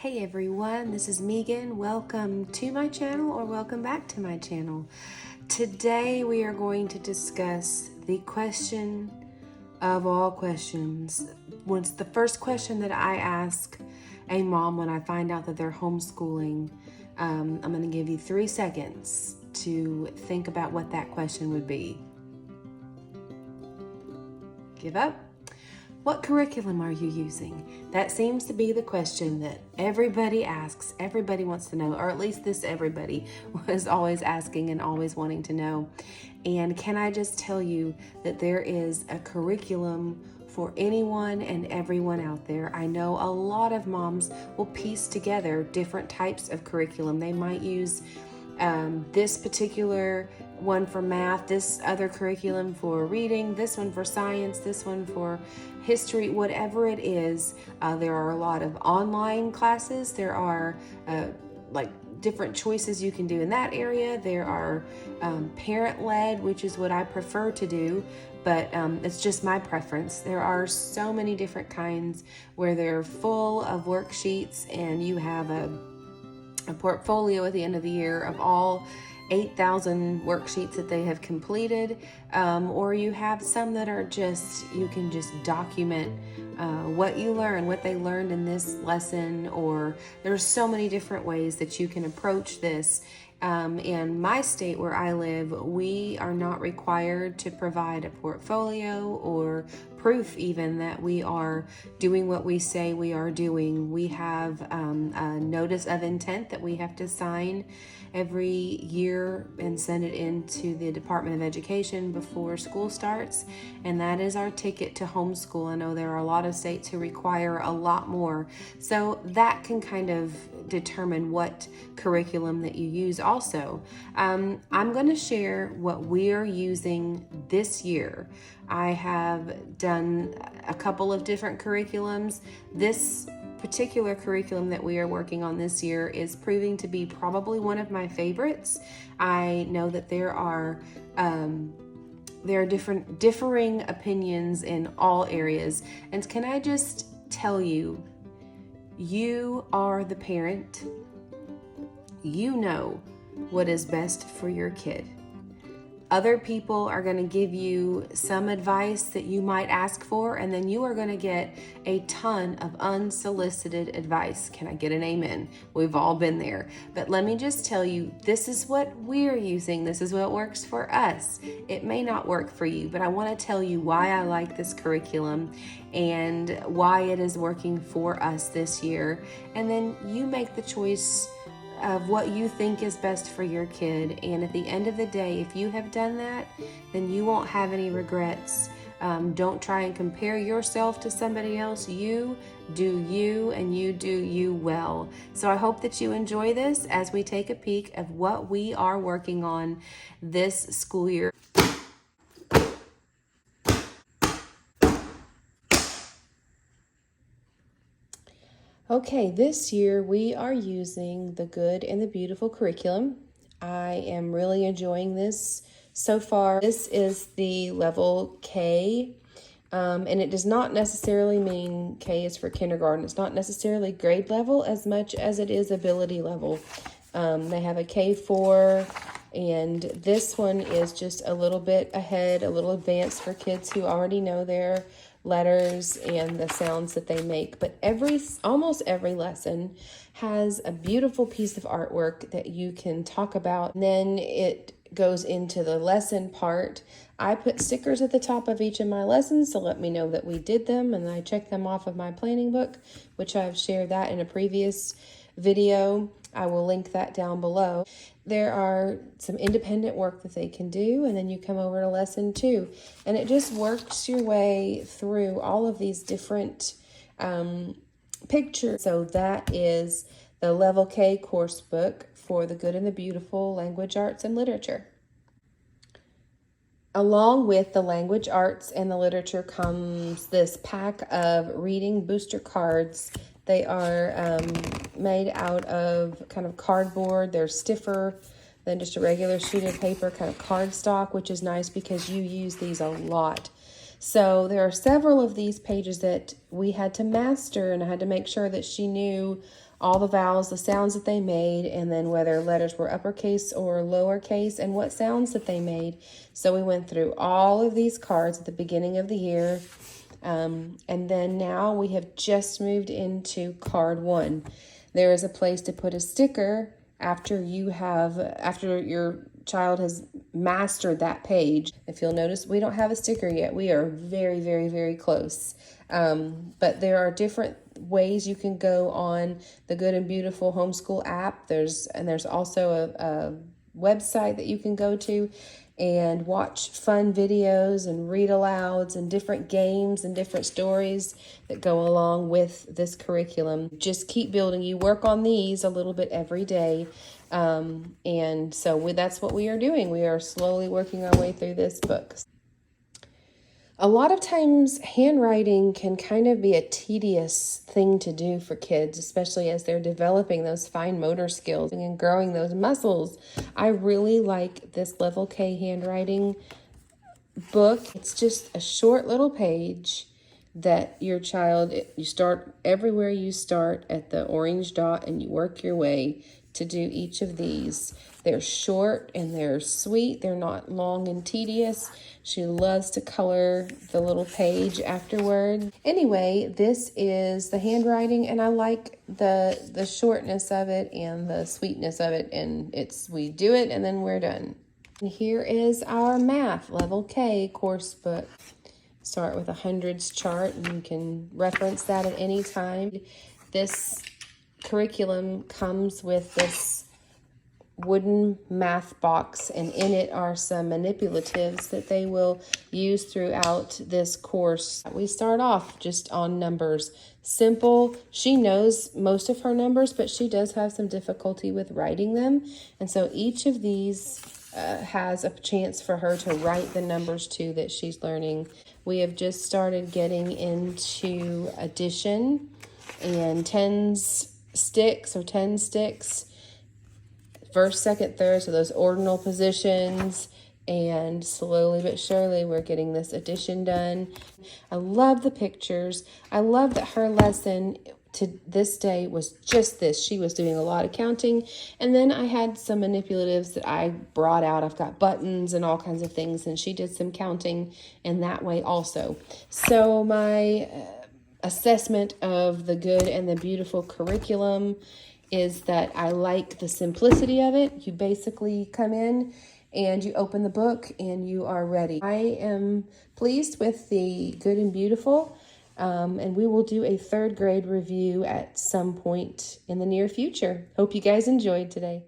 Hey everyone, this is Megan. Welcome to my channel or welcome back to my channel. Today we are going to discuss the question of all questions. What's the first question that I ask a mom when I find out that they're homeschooling? I'm going to give you 3 seconds to think about what that question would be. Give up? What curriculum are you using? That seems to be the question that everybody asks. Everybody wants to know, or at least this everybody was always asking and always wanting to know. And can I just tell you that there is a curriculum for anyone and everyone out there. I know a lot of moms will piece together different types of curriculum. They might use this particular one for math, this other curriculum for reading, this one for science, this one for history, whatever it is. There are a lot of online classes. There are like different choices you can do in that area. There are parent-led, which is what I prefer to do, but it's just my preference. There are so many different kinds where they're full of worksheets and you have a portfolio at the end of the year of all 8,000 worksheets that they have completed, or you have some that are just, you can just document what you learn, what they learned in this lesson, or there's so many different ways that you can approach this. In my state where I live, we are not required to provide a portfolio or proof even that we are doing what we say we are doing. We have a notice of intent that we have to sign every year and send it into the Department of Education before school starts, and that is our ticket to homeschool. I know there are a lot of states who require a lot more, so that can kind of determine what curriculum that you use also. I'm going to share what we are using this year. I have done a couple of different curriculums. This particular curriculum that we are working on this year is proving to be probably one of my favorites. I know that there are differing opinions in all areas. And can I just tell you, you are the parent. You know what is best for your kid. Other people are going to give you some advice that you might ask for, and then you are going to get a ton of unsolicited advice. Can I get an amen? We've all been there. But let me just tell you, this is what we're using. This is what works for us. It may not work for you, but I want to tell you why I like this curriculum and why it is working for us this year. And then you make the choice of what you think is best for your kid. And at the end of the day, if you have done that, then you won't have any regrets. Don't try and compare yourself to somebody else. You do you, and you do you well. So I hope that you enjoy this as we take a peek of what we are working on this school year. Okay, this year we are using the Good and the Beautiful curriculum. I am really enjoying this so far. This is the level K, and it does not necessarily mean K is for kindergarten. It's not necessarily grade level as much as it is ability level. They have a K4, and this one is just a little bit ahead, a little advanced for kids who already know their letters and the sounds that they make. But almost every lesson has a beautiful piece of artwork that you can talk about. And then it goes into the lesson part. I put stickers at the top of each of my lessons to let me know that we did them, and I check them off of my planning book, which I've shared that in a previous video. I will link that down below. There are some independent work that they can do, and then you come over to lesson 2, and it just works your way through all of these different pictures. So that is the Level K course book for the Good and the Beautiful Language Arts and Literature. Along with the language arts and the literature comes this pack of reading booster cards. They are made out of kind of cardboard. They're stiffer than just a regular sheet of paper, kind of cardstock, which is nice because you use these a lot. So there are several of these pages that we had to master, and I had to make sure that she knew all the vowels, the sounds that they made, and then whether letters were uppercase or lowercase and what sounds that they made. So we went through all of these cards at the beginning of the year. And then now we have just moved into card 1. There is a place to put a sticker after your child has mastered that page. If you'll notice, we don't have a sticker yet. We are very, very, very close. But there are different ways you can go on the Good and Beautiful Homeschool app. There's also a website that you can go to and watch fun videos and read alouds and different games and different stories that go along with this curriculum. Just keep building. You work on these a little bit every day. And so that's what we are doing. We are slowly working our way through this book. A lot of times handwriting can kind of be a tedious thing to do for kids, especially as they're developing those fine motor skills and growing those muscles. I really like this Level K handwriting book. It's just a short little page that you start everywhere you start at the orange dot and you work your way to do each of these. They're short and they're sweet. They're not long and tedious. She loves to color the little page afterward. Anyway, this is the handwriting, and I like the shortness of it and the sweetness of it, and we do it and then we're done. And here is our math Level K course book. Start with a hundreds chart, and you can reference that at any time. This curriculum comes with this wooden math box, and in it are some manipulatives that they will use throughout this course. We start off just on numbers. Simple. She knows most of her numbers, but she does have some difficulty with writing them, and so each of these has a chance for her to write the numbers too that she's learning. We have just started getting into addition and tens sticks, first, second, third, so those ordinal positions, and slowly but surely we're getting this addition done. I love the pictures. I love that her lesson to this day was just this. She was doing a lot of counting, and then I had some manipulatives that I brought out. I've got buttons and all kinds of things, and she did some counting in that way also. So my assessment of the Good and the Beautiful curriculum is that I like the simplicity of it. You basically come in and you open the book and you are ready. I am pleased with the Good and Beautiful, and we will do a 3rd grade review at some point in the near future. Hope you guys enjoyed today.